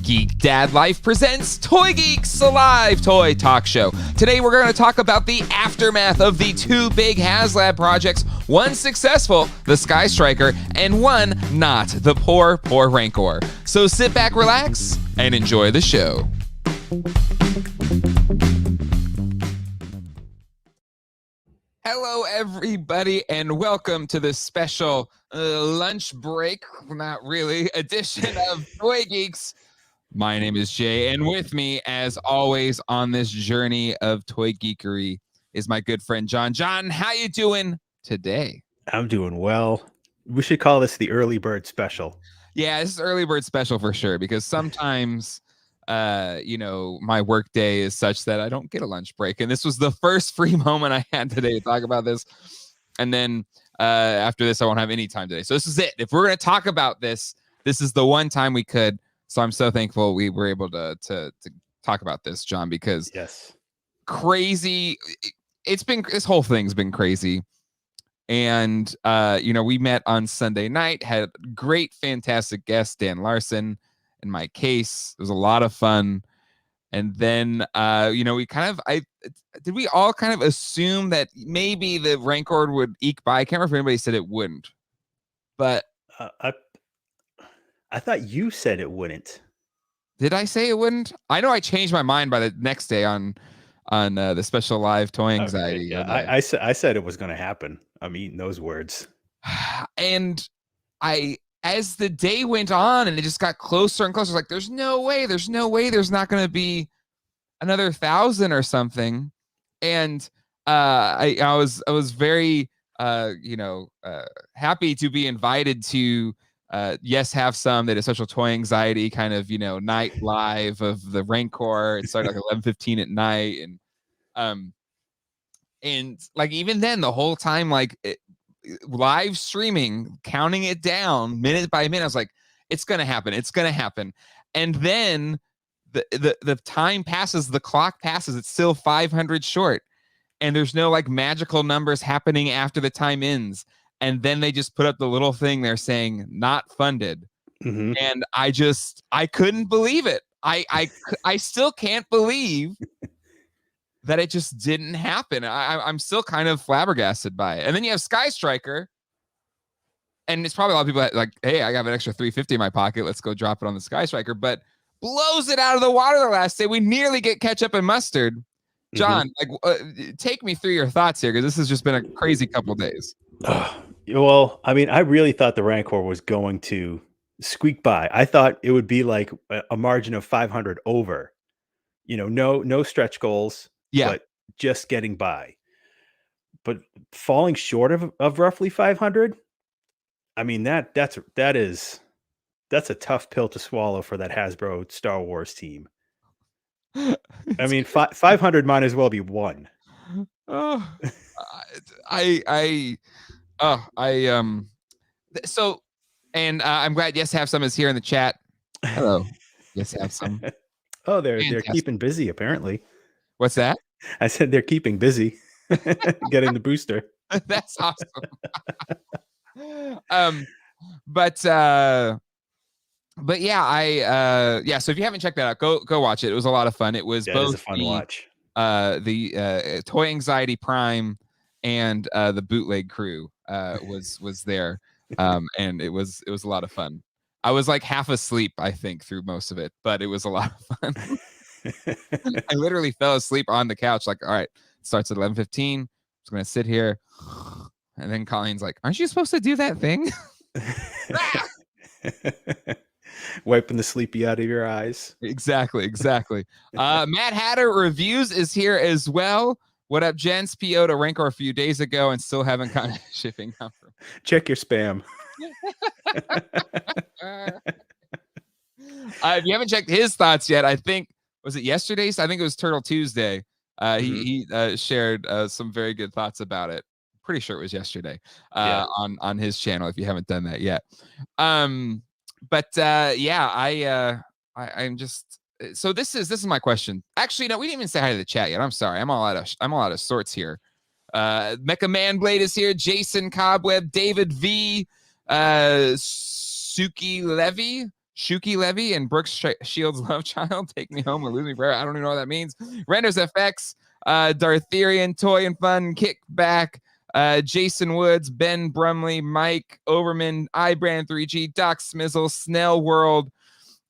Geek Dad Life presents Toy Geeks, a live toy talk show. Today we're going to talk about the aftermath of the two big Haslab projects, one successful, the Skystriker, and one not, the poor Rancor. So sit back, relax, and enjoy the show. Hello, everybody, and welcome to this special lunch break, not really, edition of Toy Geeks. My name is Jay, and with me, as always, on this journey of toy geekery is my good friend John. John, how you doing today? I'm doing well. We should call this the early bird special. Yeah, this is early bird special for sure, because sometimes my work day is such that I don't get a lunch break, and this was the first free moment I had today to talk about this. And then after this, I won't have any time today. So this is it. If we're going to talk about this, this is the one time we could. So I'm so thankful we were able to talk about this, John, because yes, crazy. This whole thing's been crazy. And we met on Sunday night, had great, fantastic guest, Dan Larson, in my case. It was a lot of fun. And then we did we all kind of assume that maybe the Rancor would eke by? I can't remember if anybody said it wouldn't, but I thought you said it wouldn't. Did I say it wouldn't? I know I changed my mind by the next day on the special live toy anxiety. Okay, yeah, I said it was going to happen. I'm eating those words. And as the day went on and it just got closer and closer, like there's no way there's not going to be another 1,000 or something. And I was very happy to be invited to have some that is social toy anxiety kind of night live of the Rancor. It started like 11:15 at night, and like even then the whole time live streaming, counting it down minute by minute, I was like, it's gonna happen, and then the time passes, the clock passes, it's still 500 short, and there's no like magical numbers happening after the time ends. And then they just put up the little thing there saying not funded. Mm-hmm. And I couldn't believe it. I still can't believe that it just didn't happen. I'm still kind of flabbergasted by it. And then you have Skystriker, and it's probably a lot of people that like, hey, I got an extra $350 in my pocket, let's go drop it on the Skystriker, but blows it out of the water the last day. We nearly get ketchup and mustard. John, take me through your thoughts here, because this has just been a crazy couple days. Well, I mean, I really thought the Rancor was going to squeak by. I thought it would be like a margin of 500 over, no stretch goals, but just getting by. But falling short of roughly 500, I mean, that's a tough pill to swallow for that Hasbro Star Wars team. I mean, 500 might as well be one. So, and I'm glad Yes Have Some is here in the chat. Hello, Yes Have Some. Oh, they're keeping busy apparently. What's that? I said they're keeping busy getting the booster. That's awesome. But yeah, so if you haven't checked that out, go watch it. It was a lot of fun. It was both a fun watch. The Toy Anxiety Prime and the bootleg crew was there, and it was a lot of fun. I was like half asleep, I think, through most of it, but it was a lot of fun. I literally fell asleep on the couch. Like, all right, it starts at 11:15. I'm just gonna sit here, and then Colleen's like, "Aren't you supposed to do that thing?" Wiping the sleepy out of your eyes. Exactly. Matt Hatter Reviews is here as well. What up, gents? PO'd a Rancor a few days ago and still haven't gotten shipping number. Check your spam. If you haven't checked his thoughts yet, I think, was it yesterday's? I think it was Turtle Tuesday. He shared some very good thoughts about it. Pretty sure it was yesterday on his channel, if you haven't done that yet. I'm just, so this is my question. Actually, no, we didn't even say hi to the chat yet. I'm sorry. I'm all out of sorts here. Mecha Man Blade is here. Jason Cobweb, David V, Suki Levy, Shuki Levy and Brooks Shields' love child. Take me home or lose me forever. I don't even know what that means. Renders FX, Dartherian, Toy and Fun, Kickback, Jason Woods, Ben Brumley, Mike Overman, iBrand 3G, Doc Smizzle, Snell World,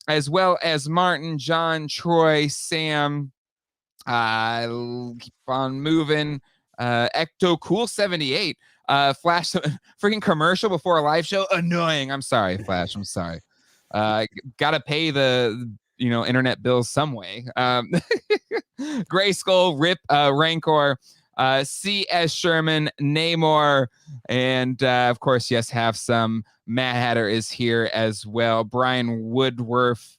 as well as Martin, John, Troy, Sam. Keep on moving. Ecto Cool 78. Flash freaking commercial before a live show. Annoying. I'm sorry, Flash. I'm sorry. Gotta pay the internet bills some way. Gray Skull, Rip, Rancor, C.S. Sherman, Namor, and of course, yes, have some. Mad Hatter is here as well. Brian Woodworth.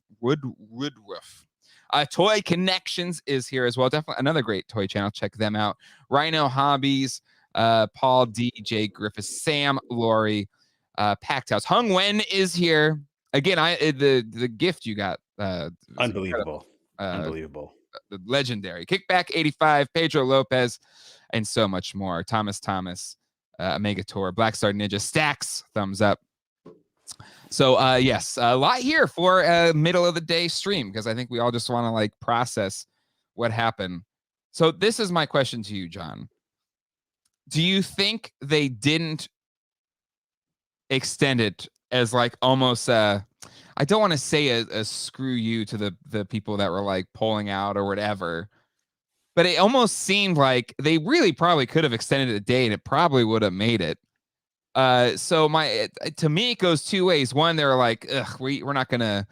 Toy Connections is here as well. Definitely another great toy channel. Check them out. Rhino Hobbies, Paul D, J Griffiths, Sam Laurie, Packed House. Hung Wen is here. Again, the gift you got. Unbelievable. Unbelievable. Legendary. Kickback 85, Pedro Lopez, and so much more. Thomas, Omega Tor, Black Star Ninja, Stacks, thumbs up. So yes, a lot here for a middle of the day stream, because I think we all just want to like process what happened. So this is my question to you, John. Do you think they didn't extend it as like almost I don't want to say a screw you to the people that were like pulling out or whatever, but it almost seemed like they really probably could have extended it a day and it probably would have made it. So to me, it goes two ways. One, they're like, ugh, we're not gonna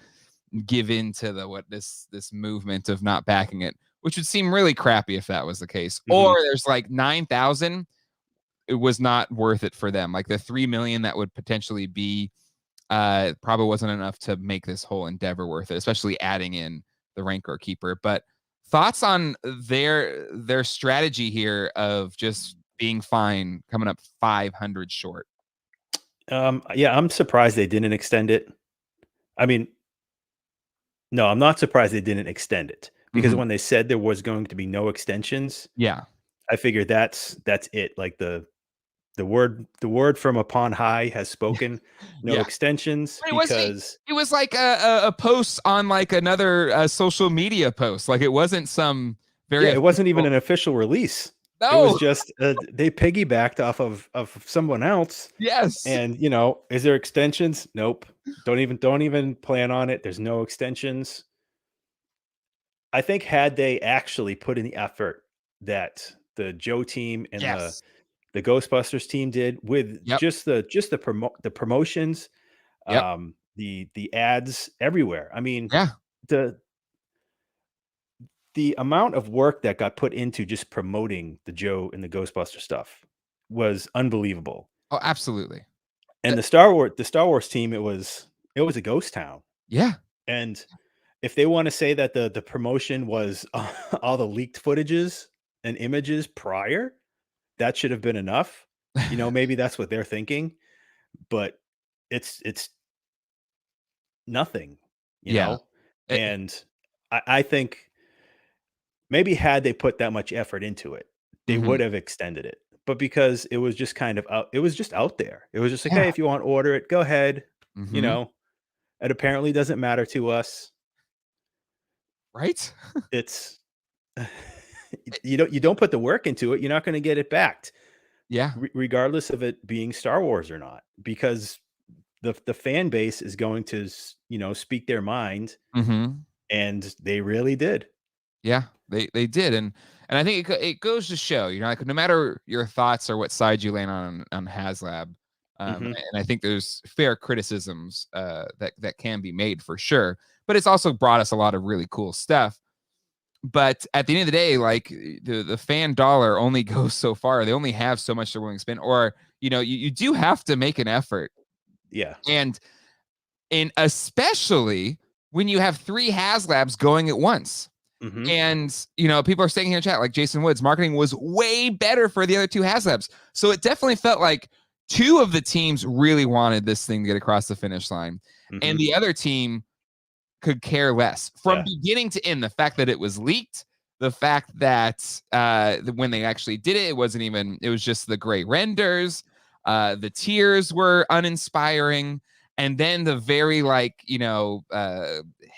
give in to this movement of not backing it, which would seem really crappy if that was the case. Mm-hmm. Or there's like 9,000. It was not worth it for them. Like the 3 million that would potentially be, probably wasn't enough to make this whole endeavor worth it, especially adding in the Rancor Keeper. But thoughts on their strategy here of just being fine, coming up 500 short? Yeah, I'm surprised they didn't extend it. I mean, no, I'm not surprised they didn't extend it, because when they said there was going to be no extensions, yeah, I figured that's it. Like the word from upon high has spoken. No extensions, because it was like a post on like another social media post. Like it wasn't some very it wasn't even an official release. No. It was just they piggybacked off of someone else. Yes. And is there extensions? Nope. Don't even plan on it. There's no extensions. I think had they actually put in the effort that the Joe team and the Ghostbusters team did with just the promotions, the ads everywhere. I mean, the amount of work that got put into just promoting the Joe and the Ghostbuster stuff was unbelievable. Oh, absolutely. And the Star Wars team, it was a ghost town. Yeah. And if they want to say that the promotion was all the leaked footages and images prior, that should have been enough. Maybe that's what they're thinking, but it's nothing, you know? And I think maybe had they put that much effort into it, they would have extended it. But because it was just kind of out, it was just out there. It was just like, hey, if you want to order it, go ahead. It apparently doesn't matter to us. Right? It's you don't put the work into it, you're not going to get it backed. Yeah. Regardless of it being Star Wars or not, because the fan base is going to, speak their mind. And they really did. Yeah, they did. And I think it goes to show, like no matter your thoughts or what side you land on Haslab, and I think there's fair criticisms that can be made for sure, but it's also brought us a lot of really cool stuff. But at the end of the day, like the fan dollar only goes so far. They only have so much they're willing to spend, or you do have to make an effort. Yeah, and especially when you have 3 Haslabs going at once. And people are saying here in chat, like Jason Woods, marketing was way better for the other 2 Haslabs. So it definitely felt like 2 of the teams really wanted this thing to get across the finish line, and the other team could care less from beginning to end. The fact that it was leaked, the fact that when they actually did it, it was just the gray renders. The tiers were uninspiring. and then the very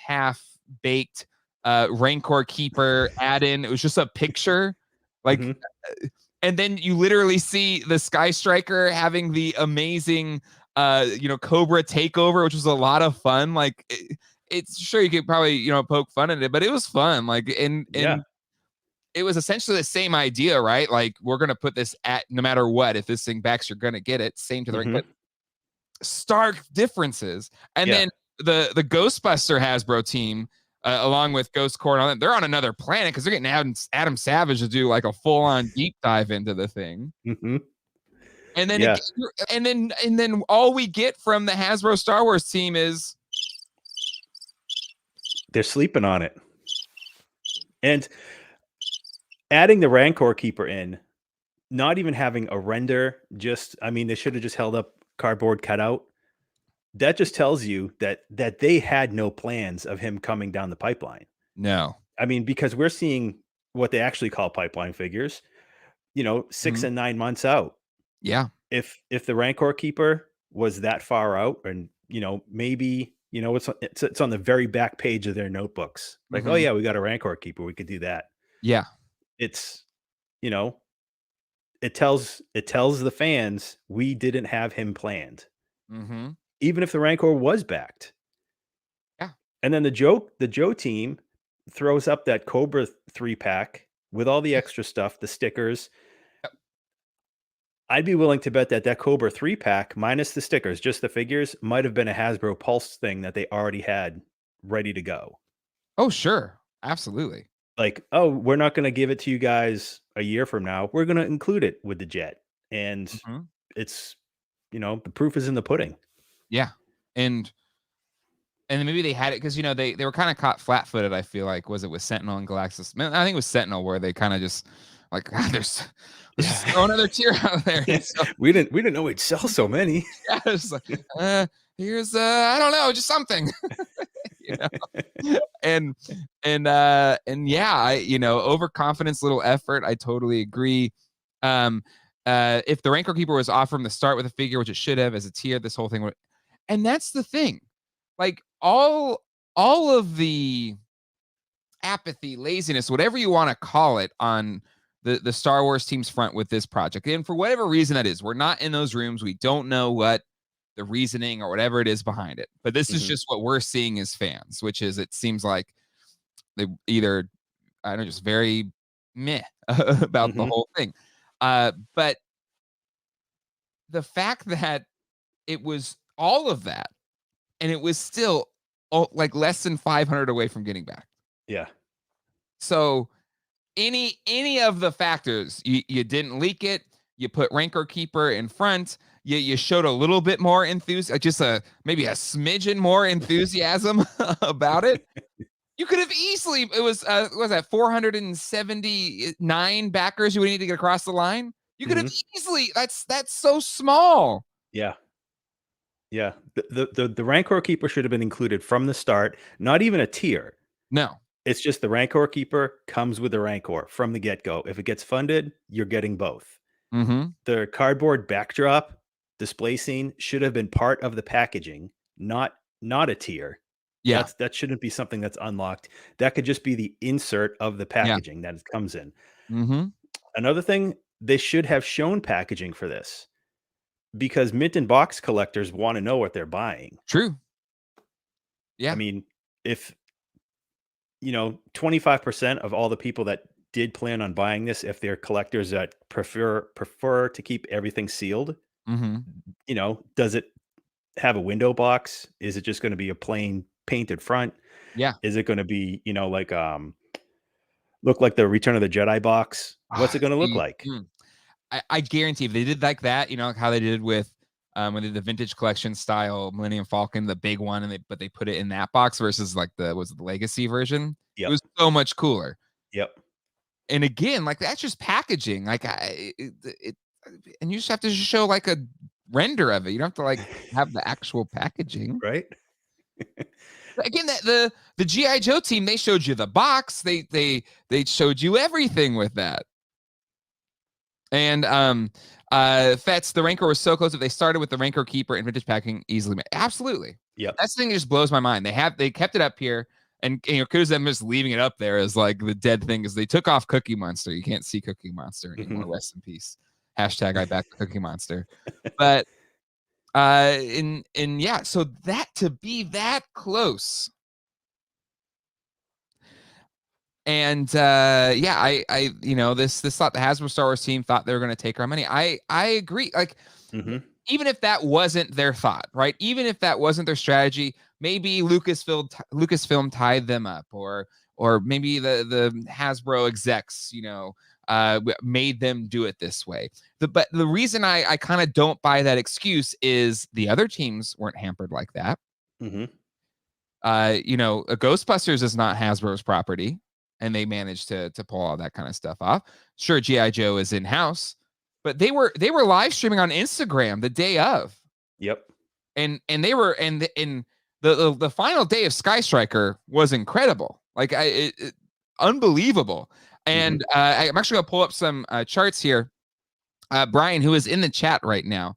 half-baked Rancor Keeper add-in. It was just a picture, and then you literally see the Skystriker having the amazing Cobra takeover, which was a lot of fun. It's sure you could probably poke fun at it, but it was fun. And it was essentially the same idea, right? Like, we're gonna put this at no matter what, if this thing backs, you're gonna get it. Same to the ring, but stark differences. And then the Ghostbuster Hasbro team, along with Ghost Core and all that, they're on another planet because they're getting Adam Savage to do like a full-on deep dive into the thing. And then and then all we get from the Hasbro Star Wars team is they're sleeping on it. And adding the Rancor Keeper in, not even having a render, they should have just held up cardboard cutout. That just tells you that they had no plans of him coming down the pipeline. No. I mean, because we're seeing what they actually call pipeline figures, 6 and 9 months out. Yeah. If the Rancor Keeper was that far out, and maybe it's on the very back page of their notebooks, like, oh yeah, we got a Rancor Keeper, we could do that. Yeah. It's it tells the fans we didn't have him planned. Even if the Rancor was backed. Yeah. And then the Joe team throws up that Cobra 3-pack with all the extra stuff, the stickers. I'd be willing to bet that Cobra 3-pack minus the stickers, just the figures, might have been a Hasbro Pulse thing that they already had ready to go. Oh, sure. Absolutely. Like, oh, we're not going to give it to you guys a year from now. We're going to include it with the jet. And it's, the proof is in the pudding. Yeah. And then maybe they had it because, they were kind of caught flat-footed, I feel like. Was it with Sentinel and Galactus? I think it was Sentinel where they kind of just like, let's just throw another tier out there. So, we didn't know we'd sell so many. Yeah, it's like, here's I don't know, just something. And yeah, overconfidence, little effort. I totally agree. If the Rancor Keeper was off from the start with a figure, which it should have as a tier, this whole thing would. And that's the thing, like all of the apathy, laziness, whatever you want to call it, on the Star Wars team's front with this project, and for whatever reason that is, we're not in those rooms. We don't know what the reasoning or whatever it is behind it, but this is just what we're seeing as fans, which is, it seems like they either, I don't know, just very meh about the whole thing. But the fact that it was all of that, and it was still like less than 500 away from getting back. Yeah. So any of the factors, you didn't leak it, you put Rancor Keeper in front, you showed a little bit more enthusiasm, just maybe a smidgen more enthusiasm about it. You could have easily, it was what was that, 479 backers you would need to get across the line. You could have easily, that's so small. Yeah. Yeah. The Rancor Keeper should have been included from the start, not even a tier. No. It's just the Rancor Keeper comes with the Rancor from the get-go. If it gets funded, you're getting both. The cardboard backdrop display scene should have been part of the packaging, not a tier. Yeah. That shouldn't be something that's unlocked. That could just be the insert of the packaging that it comes in. Another thing, they should have shown packaging for this, because mint and box collectors want to know what they're buying. True. Yeah. I mean, if 25% of all the people that did plan on buying this, if they're collectors that prefer to keep everything sealed, does it have a window box? Is it just going to be a plain painted front? Yeah. Is it going to be, look like the Return of the Jedi box? What's it going to look like? I guarantee if they did like that, like how they did with when they did the vintage collection style Millennium Falcon, the big one, but they put it in that box versus like the legacy version. It was so much cooler. Yep. And again, like, that's just packaging. Like, and you just have to show like a render of it. You don't have to like have the actual packaging, right? Again, the G.I. Joe team, they showed you the box. They showed you everything with that. And Fets, the Rancor was so close. If they started with the Rancor Keeper and vintage packing, easily made. Absolutely. Yep. That's the thing that just blows my mind. They kept it up here, and kudos them just leaving it up there as like the dead thing, is they took off Cookie Monster. You can't see Cookie Monster anymore. Rest in peace. Hashtag I back Cookie Monster. But yeah, so that to be that close. And yeah, I this thought the Hasbro Star Wars team thought they were going to take our money. I agree. Like, even if that wasn't their thought, right? Even if that wasn't their strategy, maybe Lucasfilm tied them up, or maybe the Hasbro execs, made them do it this way. But the reason I kind of don't buy that excuse is the other teams weren't hampered like that. Ghostbusters is not Hasbro's property, and they managed to pull all that kind of stuff off. Sure, G.I. Joe is in-house, but they were live streaming on Instagram the day of. Yep. And they were, and the final day of Skystriker was incredible. Like, unbelievable. And I'm actually gonna pull up some charts here. Brian, who is in the chat right now,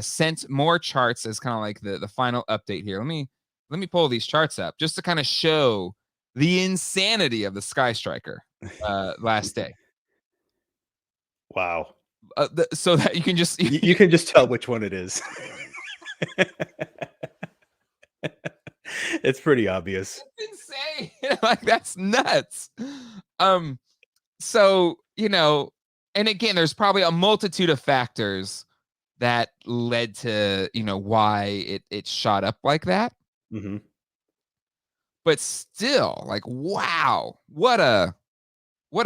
sent more charts as kind of like the final update here. Let me pull these charts up just to kind of show the insanity of the Skystriker last day. Wow. So that you can just you can just tell which one it is. It's pretty obvious. It's insane. Like, that's nuts. So, and again, there's probably a multitude of factors that led to, why it shot up like that. But still, like, wow, what a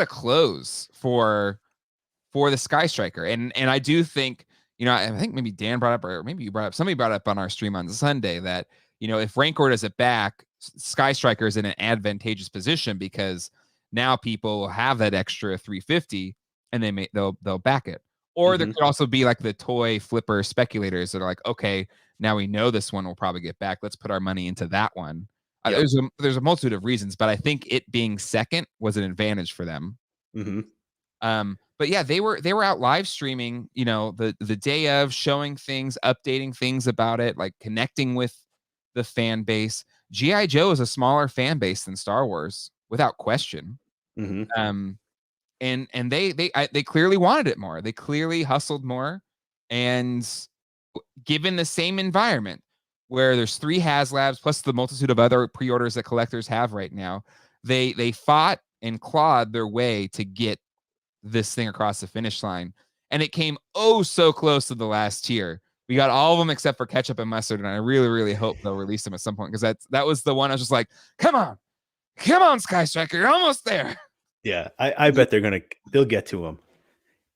close for the Skystriker. And I do think, I think maybe Dan brought up, or maybe somebody brought up on our stream on Sunday that, if Rancor does it back, Skystriker is in an advantageous position, because now people will have that extra 350 and they'll back it. Or there could also be like the toy flipper speculators that are like, okay, now we know this one will probably get back. Let's put our money into that one. Yep. There's a multitude of reasons, but I think it being second was an advantage for them. But yeah, they were out live streaming, the day of, showing things, updating things about it, like connecting with the fan base. G.I. Joe is a smaller fan base than Star Wars, without question. And they clearly wanted it more. They clearly hustled more, and given the same environment where there's 3 Haslabs plus the multitude of other pre-orders that collectors have right now, they fought and clawed their way to get this thing across the finish line. And it came so close to the last tier. We got all of them except for ketchup and mustard, and I really, really hope they'll release them at some point, because that was the one I was just like, come on, Skystriker, you're almost there. Yeah, I bet they'll get to them,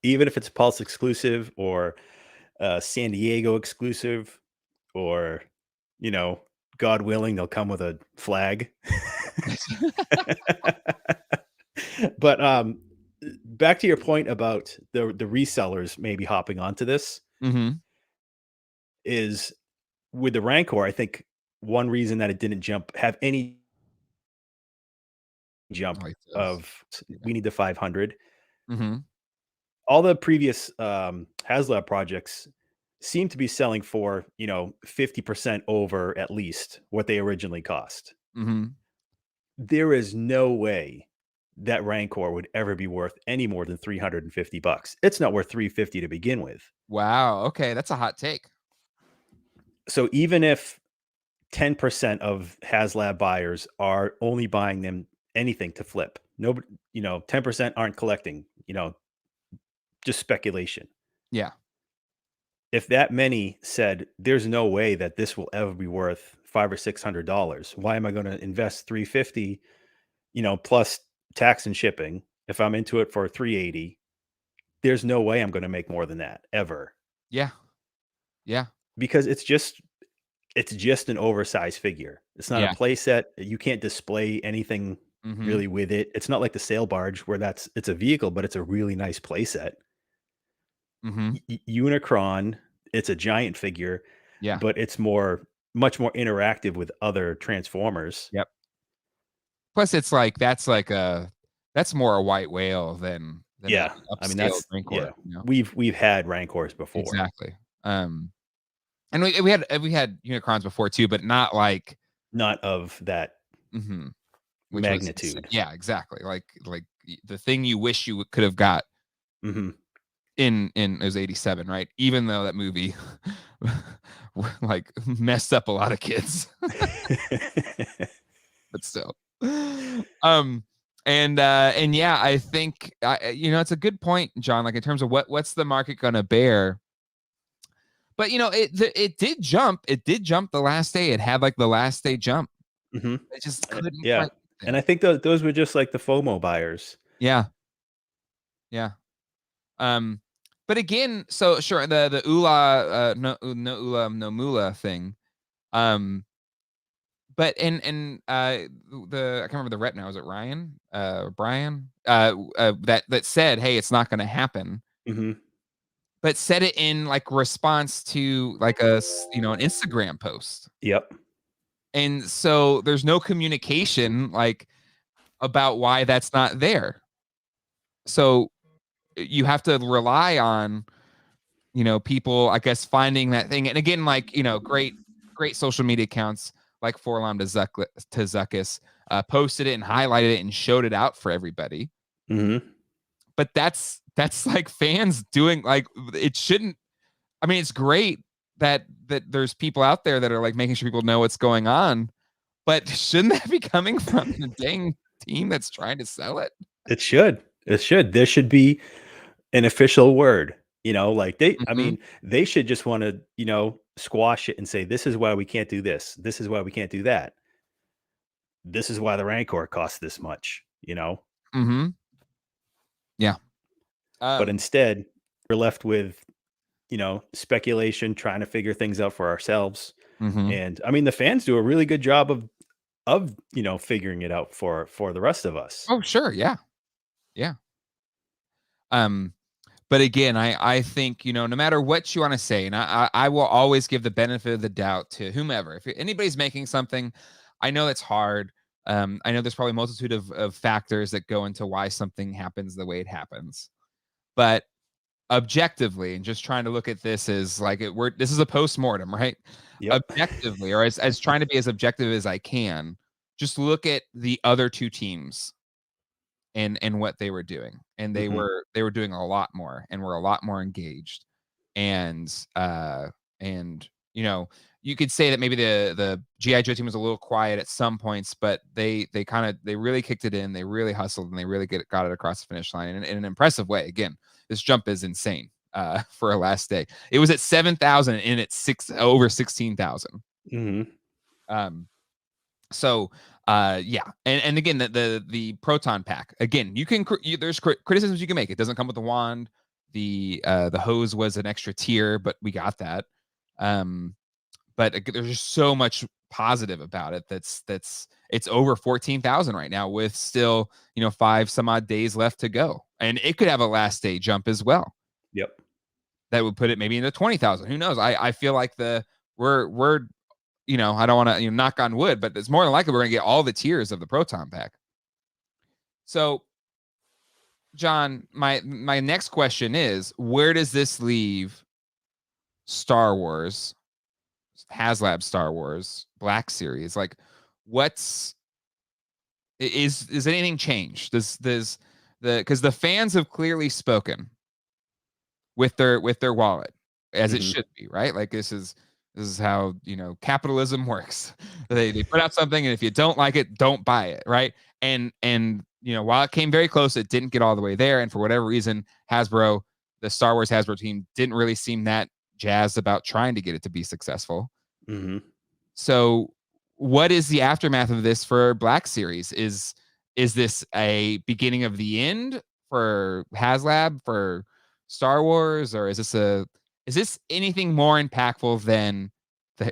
even if it's Pulse exclusive or San Diego exclusive, or God willing, they'll come with a flag. But back to your point about the resellers maybe hopping onto this, is with the Rancor. I think one reason that it didn't have any jump we need the 500. All the previous Haslab projects seem to be selling for 50% over at least what they originally cost. There is no way that Rancor would ever be worth any more than $350. It's not worth $350 to begin with. Wow. Okay, that's a hot take. So even if 10% of Haslab buyers are only buying them anything to flip, nobody, 10% aren't collecting, just speculation. Yeah. If that many said, there's no way that this will ever be worth $500 or $600, why am I going to invest $350, plus tax and shipping? If I'm into it for $380, there's no way I'm going to make more than that ever. Yeah. Because it's just an oversized figure. It's not a play set. You can't display anything really with it. It's not like the sail barge where it's a vehicle, but it's a really nice play set. Unicron, it's a giant figure, but it's much more interactive with other Transformers. Yep. Plus, it's like that's more a white whale than than a Yeah. I mean, upscaled that's Rancor. yeah. We've had Rancors before. Exactly. And we had Unicrons before too, but not like Not of that mhm, which was insane. magnitude. Yeah, exactly. Like the thing you wish you could have got Mhm. in it was 87, right? Even though that movie like messed up a lot of kids, but still. Um and yeah, I think it's a good point, John, like in terms of what's the market going to bear. But it did jump. It did jump the last day. It had like the last day jump. Mhm. It just couldn't Yeah. quite get And there. I think those were just like the FOMO buyers. Yeah. Yeah. Um, but again, so sure, the Ula no Ula no Mula thing. Um, but the I can't remember the rep now. Was it Ryan? Brian? That said, hey, it's not gonna happen. Mhm. But said it in like response to like an Instagram post. Yep. And so there's no communication like about why that's not there. So you have to rely on people, I guess, finding that thing. And again, like, great social media accounts like Forlam to Zuckus posted it and highlighted it and showed it out for everybody. Mhm. But that's like fans doing like it shouldn't. I mean, it's great that there's people out there that are like making sure people know what's going on, but shouldn't that be coming from the dang team that's trying to sell it? It should. It should. There should be an official word, like I Hmm. mean, they should just want to, squash it and say, this is why we can't do this. This is why we can't do that. This is why the Rancor costs this much. Hmm. Yeah. But Um, instead, we're left with, speculation, trying to figure things out for ourselves. hmm. And I mean, the fans do a really good job of figuring it out for the rest of us. Oh, sure. Yeah. Yeah. Um, but again, I think no matter what you want to say, and I will always give the benefit of the doubt to whomever. If anybody's making something, I know it's hard. I know there's probably a multitude of factors that go into why something happens the way it happens. But objectively, and just trying to look at this as like this is a post-mortem, right? Yep. Objectively, or as trying to be as objective as I can, just look at the other two teams and what they were doing. And Hmm. they were doing a lot more and were a lot more engaged. And and you could say that maybe the GI Joe team was a little quiet at some points, but they really kicked it in, they really hustled, and they really got it across the finish line in an impressive way. Again, this jump is insane for a last day. It was at 7,000 and it's over 16,000. Hmm. Um, so yeah, and again, the proton pack, again, there's criticisms you can make. It doesn't come with the wand. The hose was an extra tier, but we got that. um but there's just so much positive about it. It's over 14,000 right now with still 5 some odd days left to go, and it could have a last day jump as well Yep. that would put it maybe into 20,000. Who knows? I feel like we're I don't want to knock on wood, but it's more than likely we're going to get all the tiers of the proton pack. So, John, my next question is, where does this leave Star Wars, Haslab Star Wars Black Series? Like, what's is anything changed? Does because the fans have clearly spoken with their wallet, as it Hmm. should be, right? Like this is how capitalism works. They put out something, and if you don't like it, don't buy it, right? And while it came very close, it didn't get all the way there, and for whatever reason, the Star Wars Hasbro team, didn't really seem that jazzed about trying to get it to be successful. Hmm. So what is the aftermath of this for Black Series? Is this a beginning of the end for HasLab, for Star Wars, or is this anything more impactful than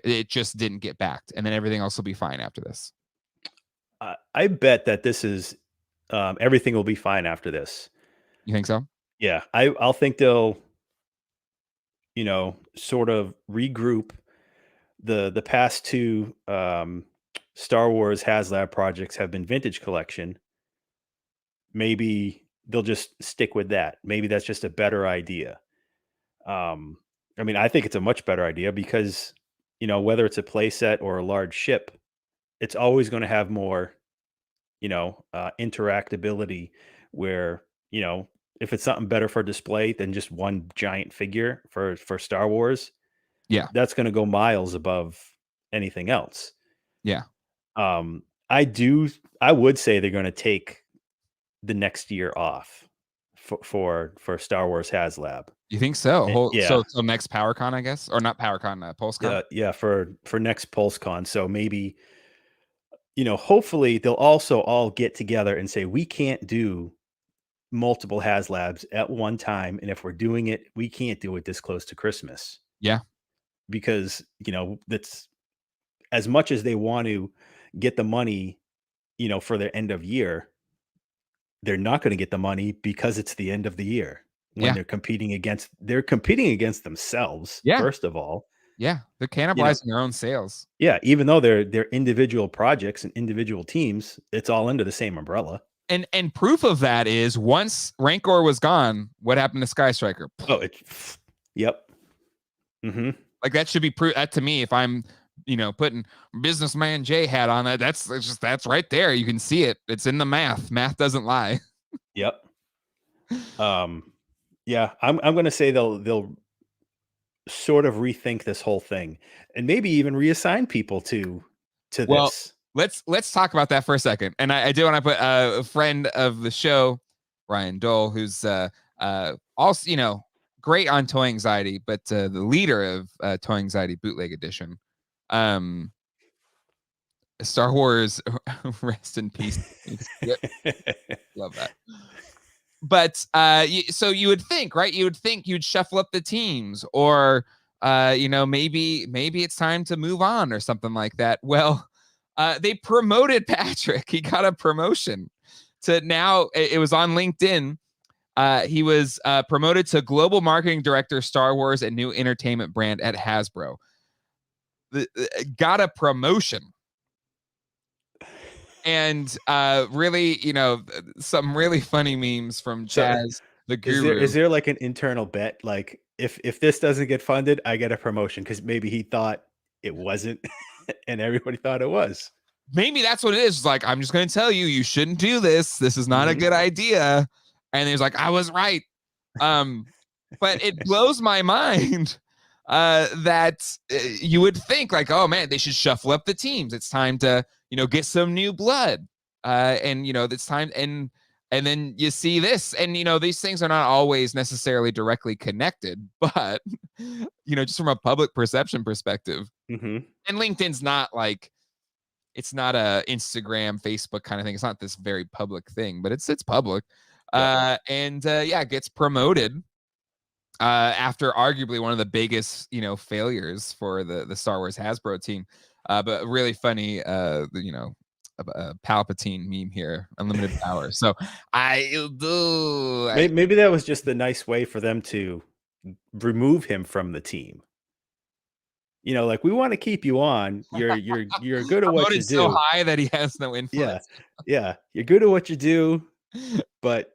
it just didn't get backed, and then everything else will be fine after this? I bet that this is everything will be fine after this. You think so? Yeah, I'll think they'll sort of regroup. The past two Star Wars HasLab projects have been vintage collection. Maybe they'll just stick with that. Maybe that's just a better idea. I mean, I think it's a much better idea because, whether it's a play set or a large ship, it's always going to have more, interactability where, if it's something better for display than just one giant figure for Star Wars, Yeah. that's going to go miles above anything else. Yeah. Um, I would say they're going to take the next year off for Star Wars Haslab. You think so? Yeah. So next PowerCon, I guess, or not PowerCon, PulseCon. Yeah, for next PulseCon. So maybe, hopefully they'll also all get together and say we can't do multiple Haslabs at one time, and if we're doing it, we can't do it this close to Christmas. Yeah. Because, that's as much as they want to get the money, for their end of year, they're not going to get the money because it's the end of the year when Yeah. they're competing against themselves, Yeah. first of all. Yeah. They're cannibalizing their own sales. Yeah. Even though they're individual projects and individual teams, it's all under the same umbrella. And proof of that is once Rancor was gone, what happened to Skystriker? Oh, yep. Mm-hmm. Like that should be proof. That to me, if I'm, putting businessman J hat on that, that's right there. You can see it. It's in the math. Math doesn't lie. Yep. Yeah, I'm going to say they'll sort of rethink this whole thing and maybe even reassign people to this. Let's talk about that for a second. And I do want to put a friend of the show, Ryan Dole, who's also, great on Toy Anxiety, but the leader of Toy Anxiety Bootleg Edition. Star Wars, rest in peace. Love that. But so you would think, right? You would think you'd shuffle up the teams, or maybe it's time to move on or something like that. Well, they promoted Patrick. He got a promotion to now. It was on LinkedIn. He was promoted to Global Marketing Director, Star Wars and New Entertainment Brand at Hasbro. Got a promotion. And really, some really funny memes from Chaz, the guru. Is there like an internal bet? Like if this doesn't get funded, I get a promotion because maybe he thought it wasn't and everybody thought it was. Maybe that's what it is. It's like, I'm just going to tell you, you shouldn't do this. This is not a good idea. And he's like, I was right. But it blows my mind that you would think like, oh man, they should shuffle up the teams. It's time to, get some new blood. And it's time. And then you see this, and these things are not always necessarily directly connected, but just from a public perception perspective. Mm-hmm. And LinkedIn's not like, it's not a Instagram, Facebook kind of thing. It's not this very public thing, but it's public. Yeah. Gets promoted after arguably one of the biggest, failures for the Star Wars Hasbro team. But really funny, Palpatine meme here, unlimited power. So maybe that was just the nice way for them to remove him from the team. Like, we want to keep you on. You're good at what you do. So high that he has no influence. Yeah. You're good at what you do, but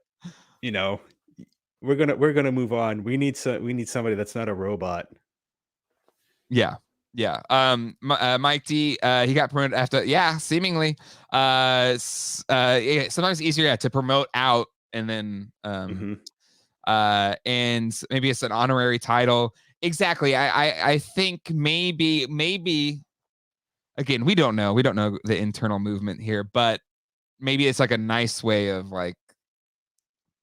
we're gonna move on. We need somebody that's not a robot. Yeah. Mike D, he got promoted after, seemingly. Sometimes easier to promote out and then and maybe it's an honorary title. Exactly. I think maybe again, we don't know the internal movement here, but maybe it's like a nice way of like,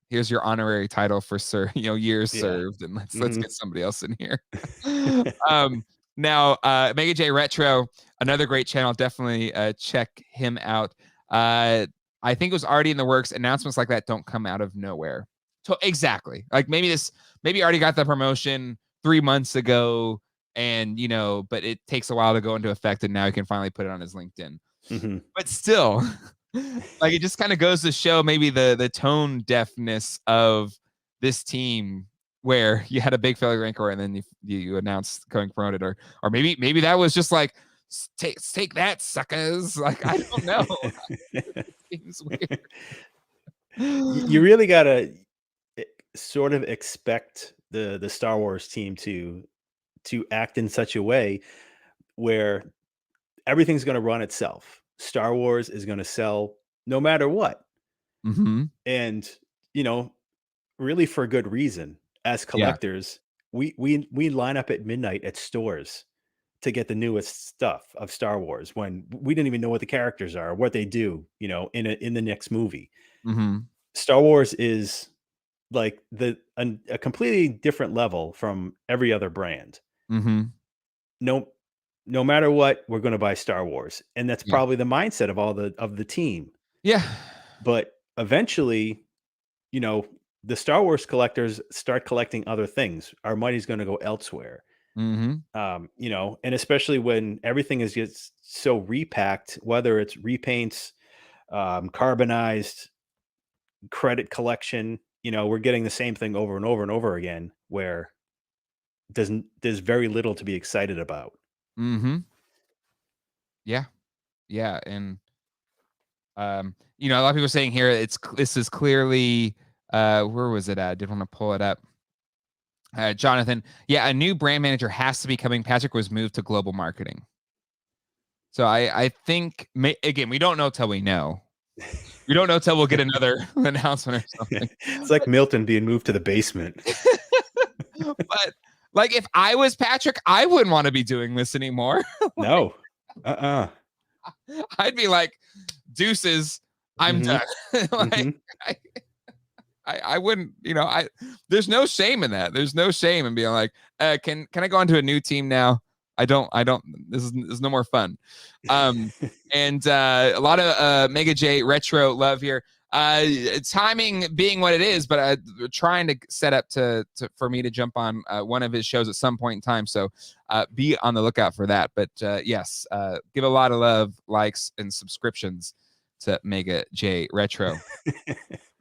here's your honorary title for years served, and let's get somebody else in here. Now, Mega J Retro, another great channel. Definitely check him out. I think it was already in the works. Announcements like that don't come out of nowhere. So exactly, like maybe he already got the promotion 3 months ago, and but it takes a while to go into effect, and now he can finally put it on his LinkedIn. But still, like, it just kind of goes to show maybe the tone deafness of this team, where you had a big failure Rancor and then you announced going promoted, or maybe that was just like, take that, suckers. Like, I don't know. It seems weird. You really gotta sort of expect the Star Wars team to act in such a way where everything's going to run itself. Star Wars is going to sell no matter what, Mm-hmm. and you know, really for good reason. As Yeah. collectors, we line up at midnight at stores to get the newest stuff of Star Wars when we didn't even know what the characters are, what they do, in the next movie. Mm-hmm. Star Wars is like a completely different level from every other brand. Mm-hmm. No no matter what, we're gonna buy Star Wars, and that's Yeah. probably the mindset of the team. Yeah. But eventually, you know, the Star Wars collectors start collecting other things. Our money's gonna go elsewhere. Mm-hmm. And especially when everything is just so repacked, whether it's repaints, carbonized, credit collection, we're getting the same thing over and over and over again where there's very little to be excited about. Mm-hmm. Yeah. Yeah. And a lot of people are saying here this is clearly where was it at? I didn't want to pull it up. Jonathan, yeah, a new brand manager has to be coming. Patrick was moved to global marketing. So I think again, we don't know till we know. We don't know till we'll get another announcement or something. It's like Milton being moved to the basement. But like if I was Patrick, I wouldn't want to be doing this anymore. No. I'd be like, deuces, I'm done. Like I wouldn't, there's no shame in that. There's no shame in being like, can I go on to a new team now? I don't, this is no more fun. And a lot of Mega J retro love here. Timing being what it is, but we're trying to set up for me to jump on one of his shows at some point in time. So be on the lookout for that. But yes, give a lot of love, likes, and subscriptions to Mega J retro.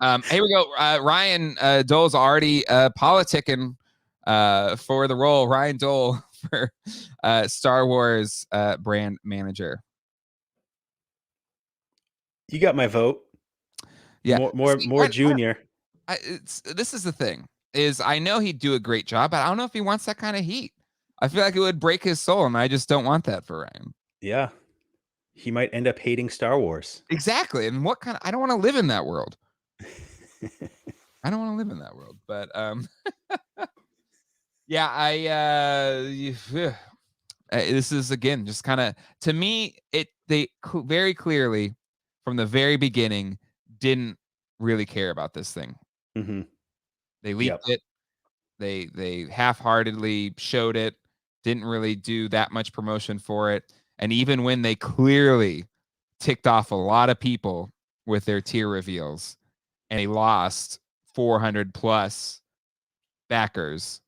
Here we go. Ryan Dole's already politicking for the role. Ryan Dole for Star Wars brand manager. You got my vote. Yeah, more junior. This is the thing is I know he'd do a great job, but I don't know if he wants that kind of heat. I feel like it would break his soul, and I just don't want that for Ryan. Yeah, he might end up hating Star Wars. Exactly, and I don't want to live in that world. I don't want to live in that world, but yeah, this is again just kind of to me they very clearly from the very beginning didn't really care about this thing. Mm-hmm. They leaked it. They half-heartedly showed it. Didn't really do that much promotion for it. And even when they clearly ticked off a lot of people with their tier reveals, and they lost 400 plus backers.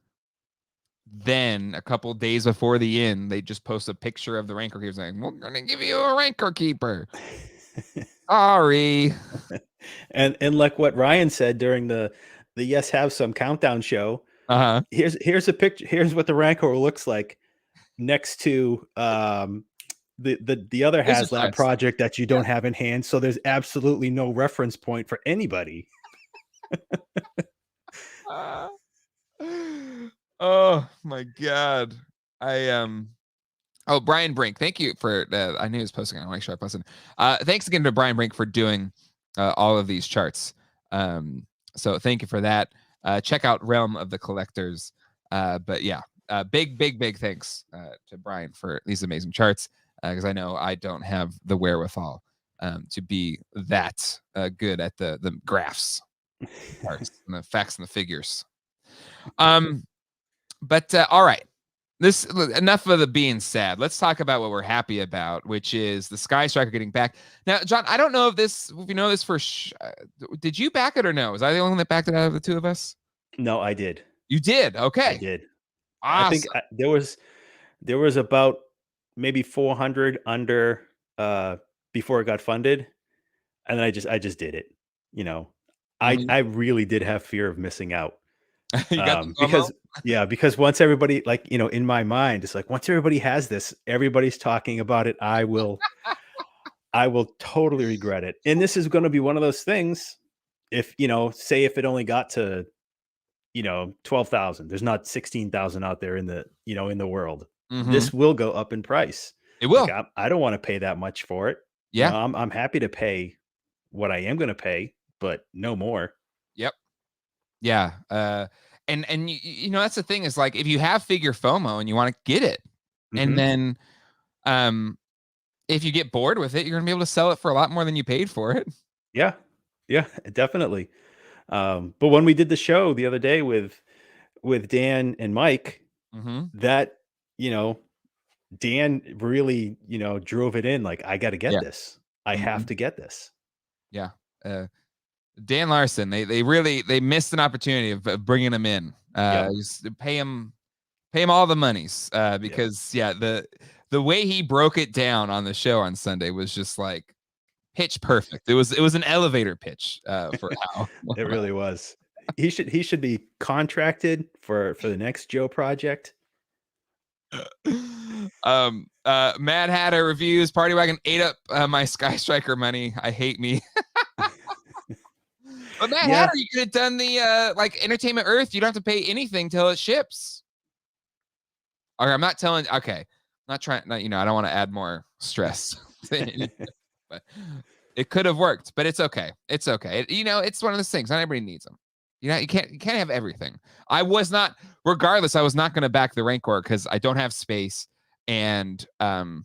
Then a couple days before the end, they just post a picture of the Rancor keeper saying, "We're gonna give you a Rancor keeper." Sorry. And like what Ryan said during the Yes Have Some countdown show. Here's a picture. Here's what the Rancor looks like next to the other Haslab project that you don't have in hand. So there's absolutely no reference point for anybody. Oh my God. Brian Brink, thank you for I knew he was posting. I want to make sure I posted. Thanks again to Brian Brink for doing all of these charts. So thank you for that. Check out Realm of the Collectors. But yeah, big thanks to Brian for these amazing charts, because I know I don't have the wherewithal to be that good at the graphs, charts, and the facts and the figures. But all right. Enough of the being sad. Let's talk about what we're happy about, which is the Skystriker getting back. Now, John, I don't know if you know this for did you back it or no? Was I the only one that backed it out of the two of us? No, I did. You did? Okay. I did. Awesome. I think there was about maybe 400 under before it got funded. And then I just did it. I really did have fear of missing out. Because once everybody, like, in my mind, it's like once everybody has this, everybody's talking about it, I will totally regret it. And this is going to be one of those things if, say if it only got to, 12,000, there's not 16,000 out there in the, in the world. Mm-hmm. This will go up in price. It Like, will. I don't want to pay that much for it. Yeah. I'm happy to pay what I am going to pay, but no more. Yep. Yeah. And that's the thing is like if you have figure FOMO and you want to get it, and then if you get bored with it, you're gonna be able to sell it for a lot more than you paid for it. Yeah. Yeah, definitely. But when we did the show the other day with Dan and Mike, that, Dan really, drove it in. Like, I got to get this. I have to get this. Yeah. Dan Larson, they really missed an opportunity of bringing him in. Just pay him all the monies because the way he broke it down on the show on Sunday was just like pitch perfect. It was an elevator pitch for how it really was. He should be contracted for the next Joe project. Mad Hatter reviews Party Wagon ate up my Skystriker money. I hate me. But Mad Hatter, you could have done the like Entertainment Earth. You don't have to pay anything till it ships. Okay, I'm not telling. Okay, I'm not trying. I don't want to add more stress. But it could have worked. But it's okay. It's okay. It's one of those things. Not everybody needs them. You can't have everything. I was not going to back the Rancor because I don't have space, and I'm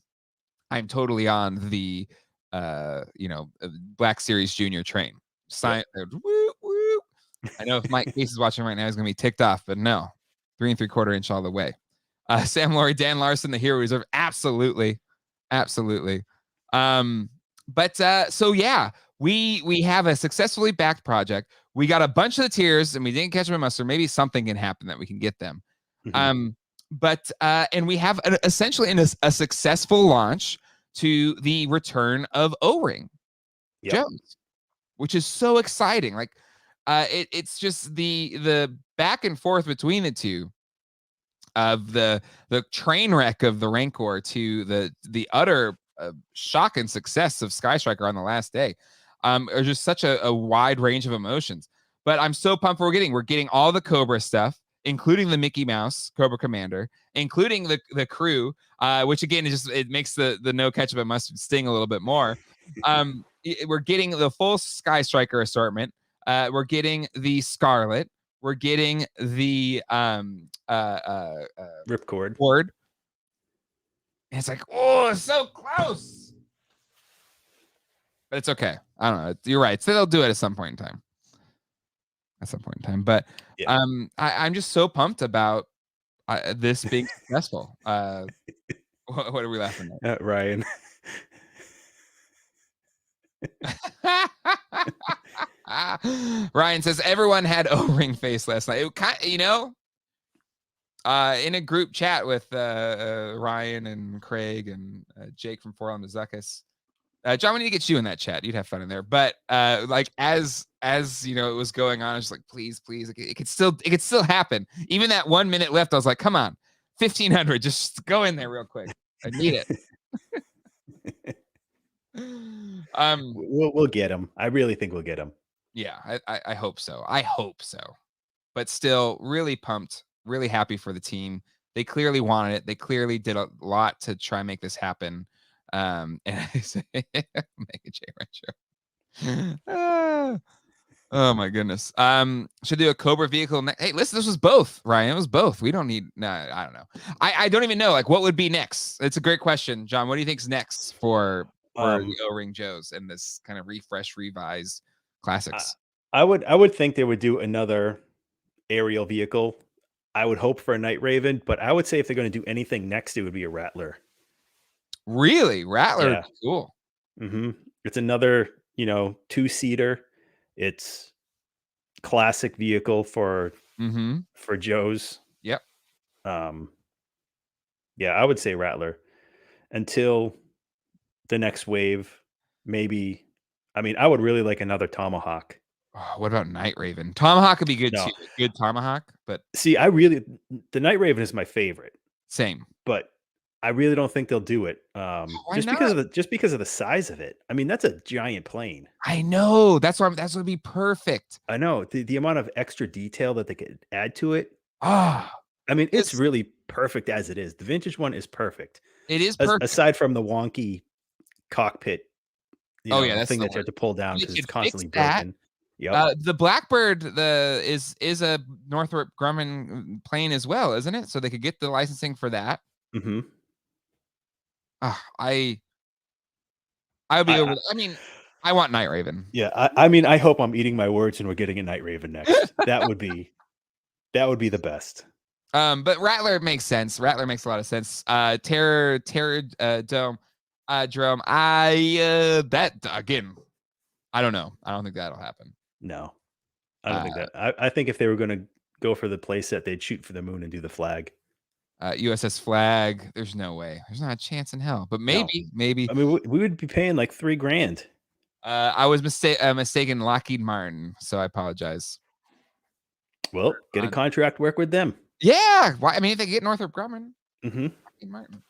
totally on the Black Series Junior train. Woo, woo. I know if Mike Case is watching right now, he's gonna be ticked off, but no, 3 3/4 inch all the way. Sam Laurie, Dan Larson, the Hero Reserve, absolutely. So yeah, we have a successfully backed project. We got a bunch of the tiers, and we didn't catch them in mustard. Maybe something can happen that we can get them. And we have essentially a successful launch to the return of O-Ring Jones, which is so exciting. Like, it's just the back and forth between the two of the train wreck of the Rancor to the utter shock and success of Skystriker on the last day. Are just such a wide range of emotions. But I'm so pumped we're getting all the Cobra stuff, including the Mickey Mouse Cobra Commander, including the crew, which again it makes the no ketchup and mustard sting a little bit more. We're getting the full Skystriker assortment. We're getting the Scarlet. We're getting the Ripcord. And it's like, oh, it's so close. But it's okay. I don't know. You're right. So they'll do it at some point in time. But I'm just so pumped about this being successful. What are we laughing at? Ryan. Ryan says everyone had O-ring face last night. It kind in a group chat with Ryan and Craig and Jake from For on the Zuckus. John, we need to get you in that chat. You'd have fun in there. But like as it was going on, I was like, please, it could still happen. Even that 1 minute left, I was like, come on, 1,500, just go in there real quick. I need it. We'll get him. I really think we'll get him. Yeah, I hope so. But still, really pumped, really happy for the team. They clearly wanted it. They clearly did a lot to try and make this happen. And I say, make a J Retro. Oh my goodness. Should do a Cobra vehicle. Hey, listen, this was both, Ryan. It was both. We don't need. No, I don't know. I don't even know. Like, what would be next? It's a great question, John. What do you think's next for the O-Ring Joes and this kind of refresh, revised classics? I would think they would do another aerial vehicle. I would hope for a Night Raven, but I would say if they're going to do anything next, it would be a Rattler. Really? Rattler? Yeah. Cool. It's another, 2-seater. It's classic vehicle for Joe's. Yep. Yeah, I would say Rattler until the next wave. Maybe. I mean, I would really like another Tomahawk. Oh, what about Night Raven? Tomahawk would be good too. Good Tomahawk, but see, the Night Raven is my favorite. Same. But I really don't think they'll do it. Why Just not? because of the size of it. I mean, that's a giant plane. I know. That's gonna be perfect. I know the amount of extra detail that they could add to it. Ah, I mean, it's it's really perfect as it is. The vintage one is perfect. it is perfect. Aside from the wonky cockpit, Oh yeah, that's thing the that you have worst. to pull down They because it's could fix constantly that. broken. Yep. The Blackbird is a Northrop Grumman plane as well, isn't it? So they could get the licensing for that. Mhm. Ah, I would be over. I I mean, I want Night Raven. yeah, I mean, I hope I'm eating my words and we're getting a Night Raven next. That would be the best. But Rattler makes sense. Rattler makes a lot of sense. Terror Dome, Jerome. That again. I don't know. I don't think that'll happen. No. I don't Uh, think that I think if they were gonna go for the playset, they'd shoot for the moon and do the flag. USS Flag. There's no way. There's not a chance in hell. But No. maybe. I mean, we would be paying like 3 grand. I was mistaken. Lockheed Martin. So I apologize. Well, get a contract, work with them. Yeah. Why? I mean, if they get Northrop Grumman, Mhm. Lockheed Martin.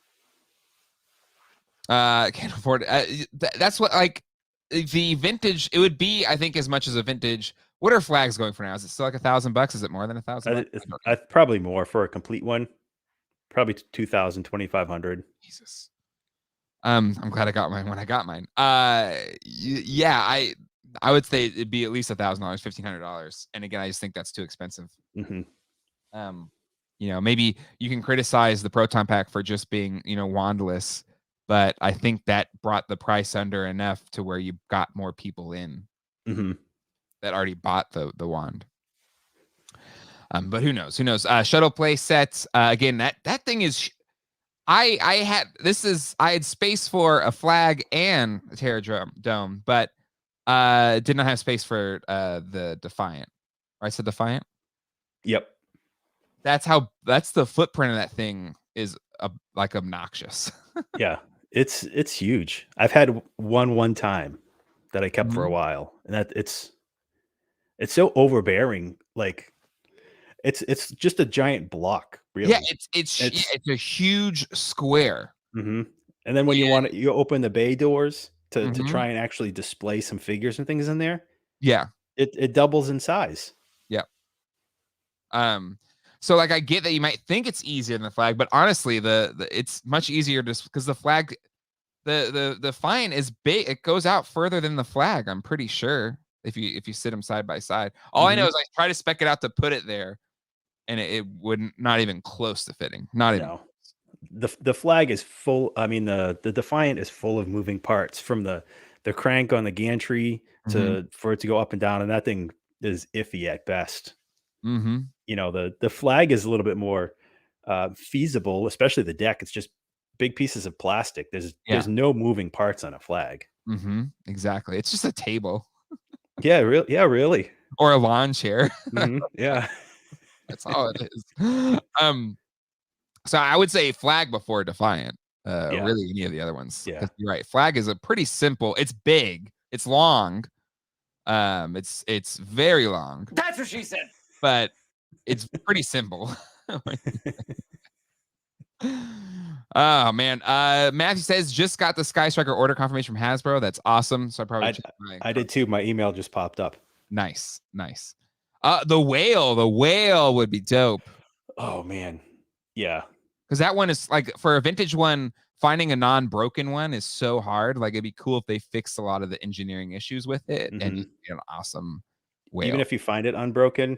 Can't afford it. That's what like the vintage. It would be, I think, as much as a vintage. What are flags going for now? Is it still like $1,000? Is it more than $1,000? It's probably more for a complete one. Probably 2,000, 2,500. Jesus. I'm glad I got mine when I got mine. Yeah, I would say it'd be at least $1,000, $1,500. And again, I just think that's too expensive. Mhm. Maybe you can criticize the Proton Pack for just being, wandless, but I think that brought the price under enough to where you got more people in Mhm. that already bought the wand. But who knows? Who knows? Shuttle play sets. Again, that thing is. I had space for a flag and a Terror Dome, but did not have space for the Defiant. Right, so Defiant. Yep. That's the footprint of that thing is like obnoxious. Yeah. It's huge. I've had one time that I kept for a Mhm. while, and that it's so overbearing. Like it's just a giant block, Yeah, really. yeah, It's it's a huge square. Mhm. And then when And you open the bay doors to mhm, try and actually display some figures and things in there, yeah, it doubles in size. yeah. So like I get that you might think it's easier than the flag, but honestly, the it's much easier just because the flag, the fine is big. It goes out further than the flag. I'm pretty sure if you sit them side by side. All I know Mhm. is I try to spec it out to put it there, and it wouldn't not even close to fitting. Not even. No. The flag is full. I mean, the Defiant is full of moving parts from the crank on the gantry Mhm. to for it to go up and down, and that thing is iffy at best. Mhm. The flag is a little bit more feasible, especially the deck. It's just big pieces of plastic. Yeah. There's no moving parts on a flag. Mhm. Exactly. It's just a table Yeah, yeah, really. or a lawn chair. Yeah. That's all it is. So I would say flag before Defiant. Yeah, Really any of the other ones. yeah. Because you're right. Flag is a pretty simple. It's big. It's long. It's very long, That's what she said. but it's pretty simple. Oh man. Matthew says just got the Skystriker order confirmation from Hasbro. That's awesome. So I probably I checked my I did too. My email just popped up. nice, nice. The whale would be dope. Oh man. Yeah. Because that one is like for a vintage one, finding a non-broken one is so hard. Like it'd be cool if they fixed a lot of the engineering issues with it and Mhm. just get an awesome Even whale. if you find it unbroken,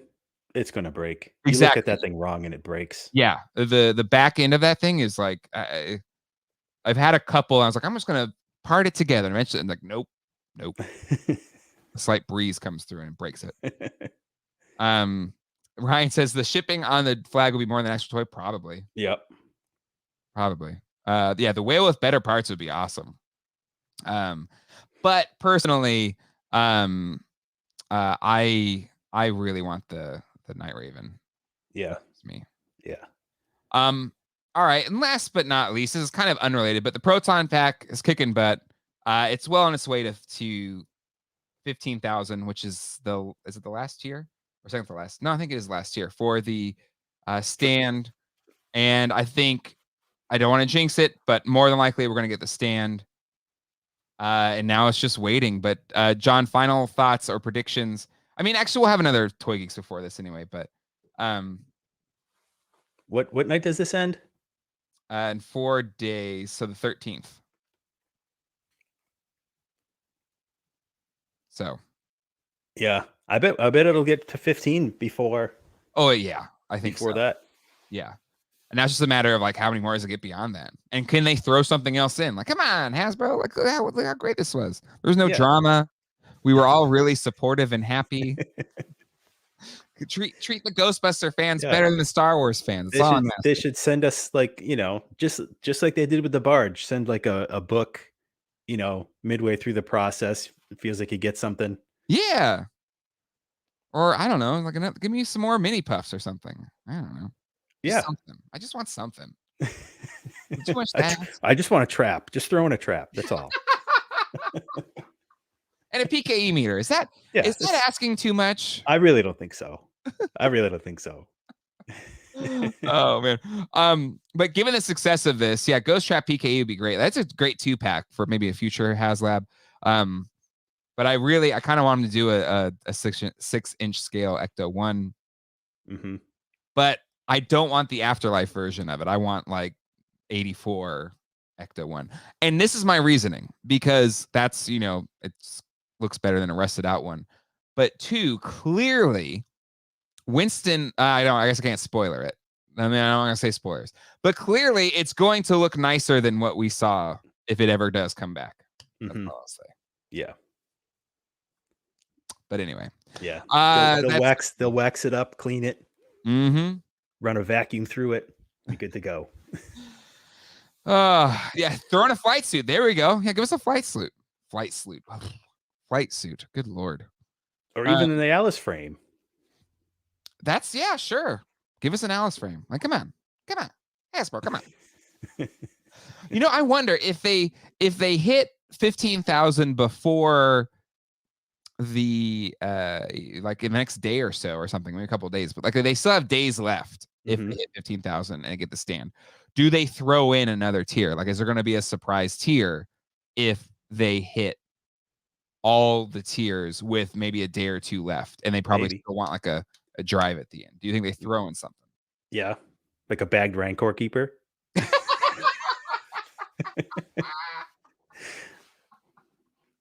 it's gonna break. You look at Exactly. that thing wrong and it breaks. Yeah. The back end of that thing is like I've had a couple. I was like, I'm just gonna part it together. And eventually, I'm like, nope, nope. A slight breeze comes through and breaks it. Um, Ryan says the shipping on the flag will be more than extra toy. Probably, Yep. probably. Yeah, the whale with better parts would be awesome. But personally, um, I really want the Night Raven. Yeah. That's me. Yeah. All right, and last but not least, this is kind of unrelated, but the Proton Pack is kicking butt. It's well on its way to 15,000, which is it the last tier or second to last? No, I think it is last tier for the stand, and I think I don't want to jinx it, but more than likely we're going to get the stand. And now it's just waiting. But John, final thoughts or predictions? I mean, actually, we'll have another Toy Geeks before this anyway. But what night does this end? In 4 days, so the 13th. So, yeah, I bet it'll get to 15 before. Oh yeah, I think before so. that. Yeah, and that's just a matter of like how many more does it get beyond that, and can they throw something else in? Like, come on, Hasbro, like look how great this was. There was no drama. We were all really supportive and happy. treat the Ghostbuster fans better than the Star Wars fans. They should send us like, just like they did with the barge. Send like a book, midway through the process. It feels like you get something. Yeah. Or I don't know, like give me some more mini puffs or something. I don't know. Something. I just want something. Too much I just want a trap. Just throw in a trap. That's all. And a PKE meter. Is that asking too much? I really don't think so. Oh man. But given the success of this, Ghost Trap PKE would be great. That's a great 2-pack for maybe a future Haslab. But I kind of want him to do a 6-inch scale Ecto 1. Mm-hmm. But I don't want the Afterlife version of it. I want like 84 Ecto 1. And this is my reasoning, because that's, it looks better than a rusted out one. But 2, clearly, Winston, I guess I can't spoiler it. I mean, I don't want to say spoilers. But clearly, it's going to look nicer than what we saw if it ever does come back. That's all I'll say. Yeah. But anyway. Yeah. They'll wax it up, clean it. Mm-hmm. Run a vacuum through it. Be good to go. Throw in a flight suit. There we go. Yeah, give us a flight suit. Flight suit. Good Lord. Or even an Alice frame. That's sure. Give us an Alice frame. Like, come on. Hasbro, come on. I wonder if they hit 15,000 before the like in the next day or so or something, maybe a couple of days, but like they still have days left if they hit 15,000 and get the stand. Do they throw in another tier? Like, is there going to be a surprise tier if they hit all the tiers with maybe a day or two left, and they probably still want like a drive at the end? Do you think they throw in something? Yeah, like a bagged Rancor keeper.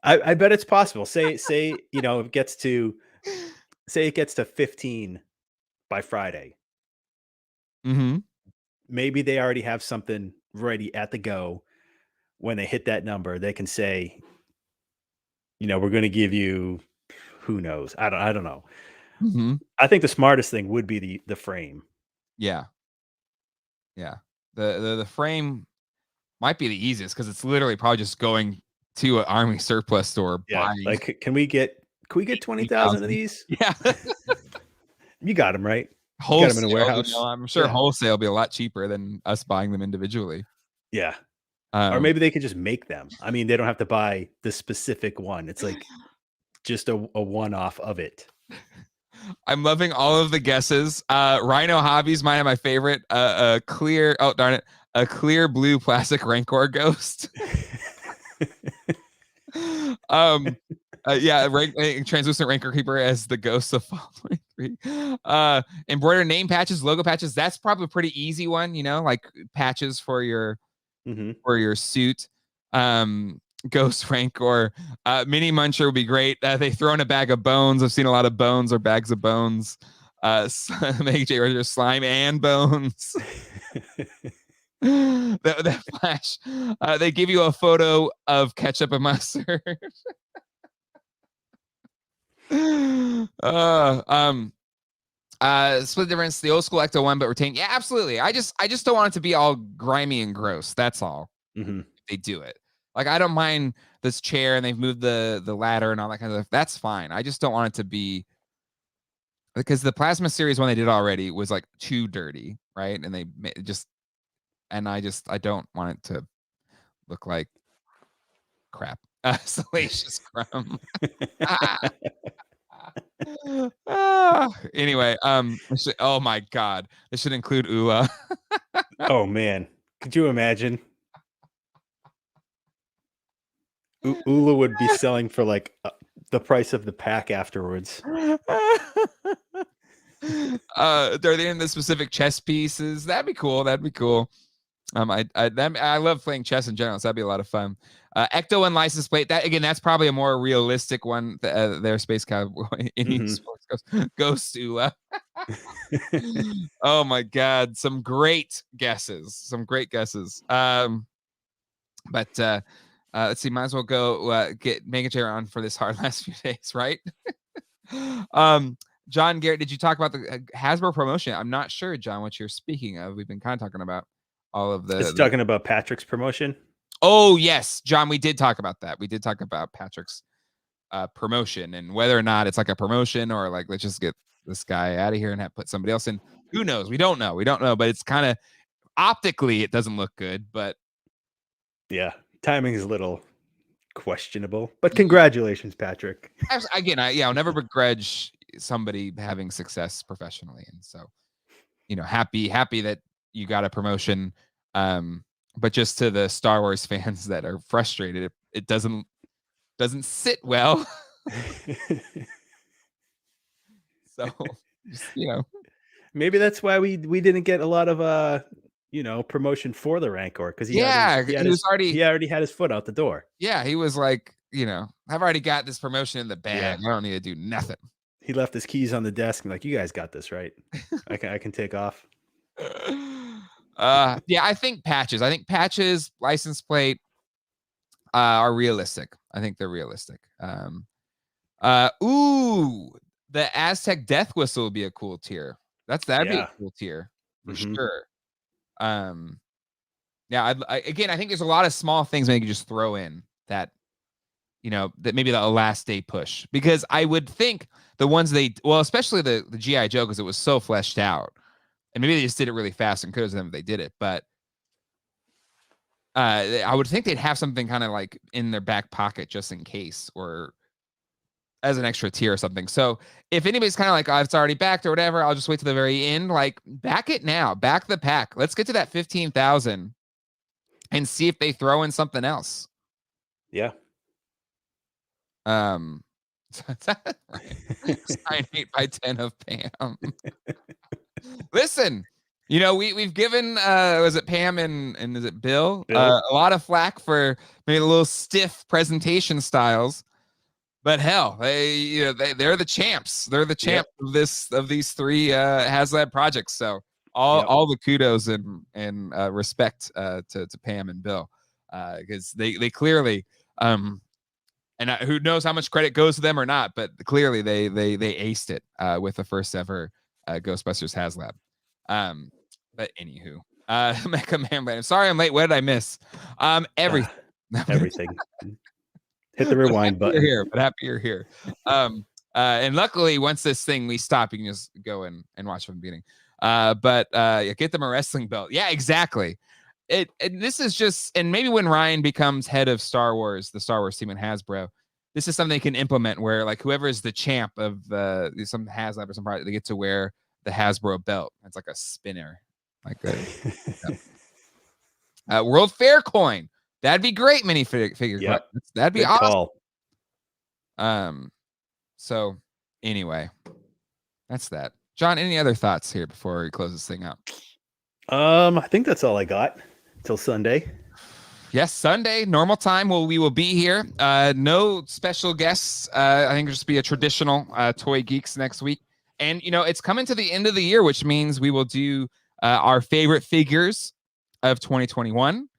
I bet it's possible. Say it gets to 15 by Friday. Mm-hmm. Maybe they already have something ready at the go. When they hit that number, they can say, we're going to give you, who knows? I don't know. Mm-hmm. I think the smartest thing would be the frame. Yeah. The frame might be the easiest, because it's literally probably just going to an army surplus store. Yeah. Like, can we get 20,000 of these? Yeah. You got them, right? Wholesale, you got them in a warehouse. I'm sure wholesale will be a lot cheaper than us buying them individually. Yeah. Or maybe they could just make them. I mean, they don't have to buy the specific one. It's like just a one-off of it. I'm loving all of the guesses. Rhino Hobbies might have my favorite. A clear blue plastic Rancor ghost. Translucent Rancor Keeper as the ghost of Fall 23. Embroidered name patches, logo patches. That's probably a pretty easy one, like patches for your suit. Ghost Rancor. Mini Muncher would be great. They throw in a bag of bones. I've seen a lot of bones or bags of bones. Make J Roger slime and bones. That flash. They give you a photo of ketchup and mustard. Split difference, the old school Ecto 1, but retain. Yeah, absolutely. I just don't want it to be all grimy and gross. That's all. Mm-hmm. They do it. Like, I don't mind this chair, and they've moved the ladder and all that kind of stuff. That's fine. I just don't want it to be, because the Plasma Series one they did already was like too dirty, right? And I don't want it to look like crap. Salacious Crumb. Anyway, oh my God, this should include Ula. Oh man, Could you imagine? Ula would be selling for like the price of the pack afterwards. Are they in the specific chess pieces? That'd be cool. That'd be cool. I love playing chess in general, so that'd be a lot of fun. Ecto and license plate. That again, that's probably a more realistic one. Their space cowboy Indian sports goes to. Oh my god, some great guesses. Some great guesses. But let's see. Might as well go get Megachair on for this hard last few days, right? John Garrett, did you talk about the Hasbro promotion? I'm not sure, John, what you're speaking of. We've been kind of talking about all of the. It's talking about Patrick's promotion. Oh yes, John, we did talk about that. We did talk about Patrick's promotion and whether or not it's like a promotion or like let's just get this guy out of here and put somebody else in. Who knows? We don't know. We don't know. But it's kind of optically it doesn't look good. But yeah, timing is a little questionable. But congratulations, Patrick. Again, I'll never begrudge somebody having success professionally, and so happy that you got a promotion. But just to the Star Wars fans that are frustrated, it doesn't sit well. So just, maybe that's why we didn't get a lot of promotion for the Rancor, because he already had his foot out the door. Yeah, he was like, I've already got this promotion in the bag. I don't need to do nothing. He left his keys on the desk and like, you guys got this, right? I can take off. Yeah, I think patches, license plate are realistic. I think they're realistic. The Aztec Death Whistle would be a cool tier. That'd be a cool tier for sure. Yeah, again, I think there's a lot of small things maybe you just throw in that that maybe the last day push, because I would think the ones especially the GI Joe, because it was so fleshed out, and maybe they just did it really fast and kudos to them if they did it, but I would think they'd have something kind of like in their back pocket just in case, or as an extra tier or something. So if anybody's kind of like, oh, it's already backed or whatever, I'll just wait to the very end. Like, back it now, back the pack. Let's get to that 15,000 and see if they throw in something else. Yeah. Sign 8x10 of Pam. Listen, we've given was it Pam and is it Bill? A lot of flack for maybe a little stiff presentation styles, but hell, they're the champs. They're the champs of these three Haslab projects. So all the kudos and respect to Pam and Bill, because they clearly and who knows how much credit goes to them or not, but clearly they aced it with the first ever Ghostbusters Haslab. But anywho, Mecha Man, sorry I'm late. What did I miss? Everything. Everything. Hit the rewind button. Happy you're here. And luckily, once this thing we stop, you can just go and watch from the beginning. But get them a wrestling belt. Yeah, exactly. And this is just, and maybe when Ryan becomes head of Star Wars, the Star Wars team in Hasbro, this is something they can implement where like whoever is the champ of some Haslab or some project, they get to wear the Hasbro belt. It's like a spinner, like a World Fair coin. That'd be great, minifigure. Yep. That'd be awesome. So anyway, that's that. John, any other thoughts here before we close this thing out? I think that's all I got till Sunday. Yes, Sunday, normal time. We will be here. No special guests. I think it'll just be a traditional Toy Geeks next week. And, it's coming to the end of the year, which means we will do our favorite figures of 2021.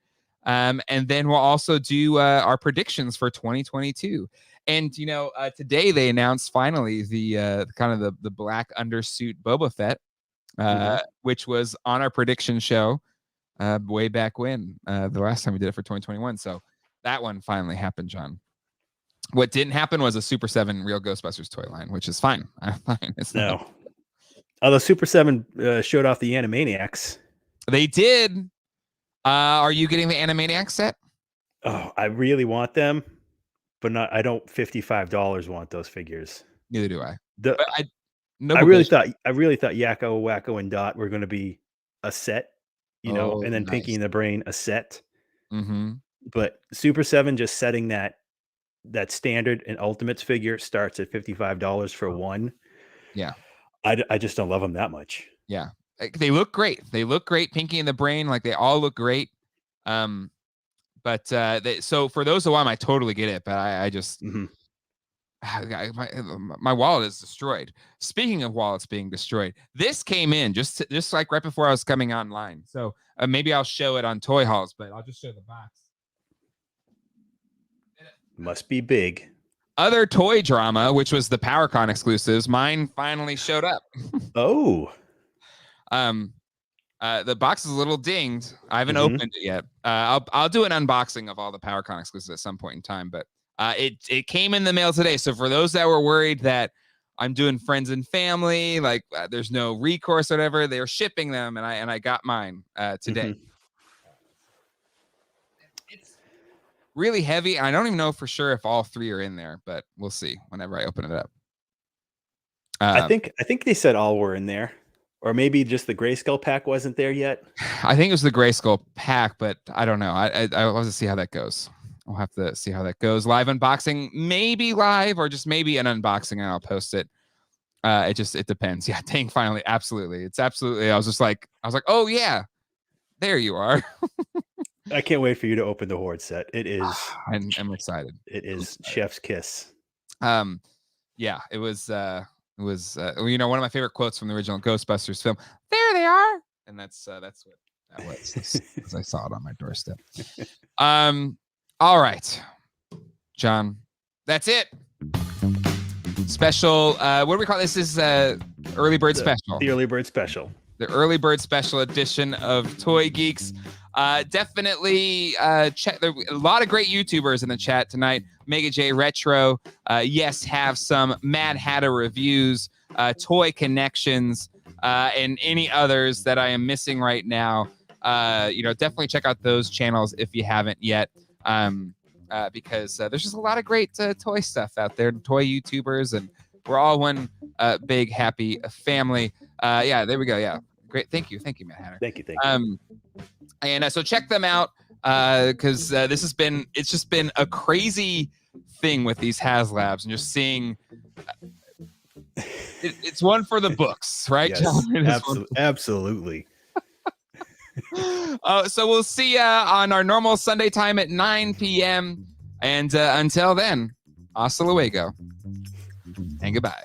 And then we'll also do our predictions for 2022. And, today they announced finally the kind of the black undersuit Boba Fett, which was on our prediction show way back when, the last time we did it for 2021. So that one finally happened, John. What didn't happen was a Super 7 Real Ghostbusters toy line, which is fine. No. Although Super 7 showed off the Animaniacs. They did. Are you getting the Animaniacs set? Oh, I really want them, but I don't $55 want those figures. Neither do I. I really thought Yakko, Wacko, and Dot were going to be a set, you know, and then nice. Pinky and the Brain a set. Mm-hmm. But Super 7 just setting that standard and Ultimates figure starts at $55 for one. Yeah. I just don't love them that much. Yeah. They look great. They look great. Pinky and the Brain, like they all look great. But so for those who want, I totally get it. But I just my wallet is destroyed. Speaking of wallets being destroyed, this came in just like right before I was coming online. So maybe I'll show it on Toy Halls, but I'll just show the box. Must be big. Other toy drama, which was the PowerCon exclusives, mine finally showed up. Oh. The box is a little dinged. I haven't opened it yet. I'll do an unboxing of all the PowerCon exclusives at some point in time, but it came in the mail today. So for those that were worried that I'm doing friends and family, like there's no recourse or whatever, they're shipping them, and I got mine today. It's really heavy. I don't even know for sure if all three are in there, but we'll see whenever I open it up. I think they said all were in there. Or maybe just the Grayskull pack wasn't there yet. I think it was the Grayskull pack, but I don't know. I'll have to see how that goes. I'll have to see how that goes. Live unboxing, maybe live, or just maybe an unboxing, and I'll post it. It depends. Yeah, dang, finally, absolutely. It's absolutely. I was like, oh yeah, there you are. I can't wait for you to open the Horde set. It is. I'm excited. It is chef's kiss. Yeah, it was. You know, one of my favorite quotes from the original Ghostbusters film. There they are, and that's what that was. As I saw it on my doorstep. All right, John, that's it. Special. What do we call this? This is early bird special. The early bird special. The early bird special edition of Toy Geeks. Definitely check. There a lot of great YouTubers in the chat tonight. Mega J Retro, yes, have some Mad Hatter reviews, Toy Connections, and any others that I am missing right now. Definitely check out those channels if you haven't yet, because there's just a lot of great toy stuff out there, toy YouTubers, and we're all one big happy family. Yeah, there we go. Yeah, great. Thank you, Mad Hatter. Thank you. And so check them out because it's just been a crazy thing with these Haslabs and just seeing it's one for the books, right? Yes, absolutely. So we'll see you on our normal Sunday time at 9 p.m. And until then, hasta luego and goodbye.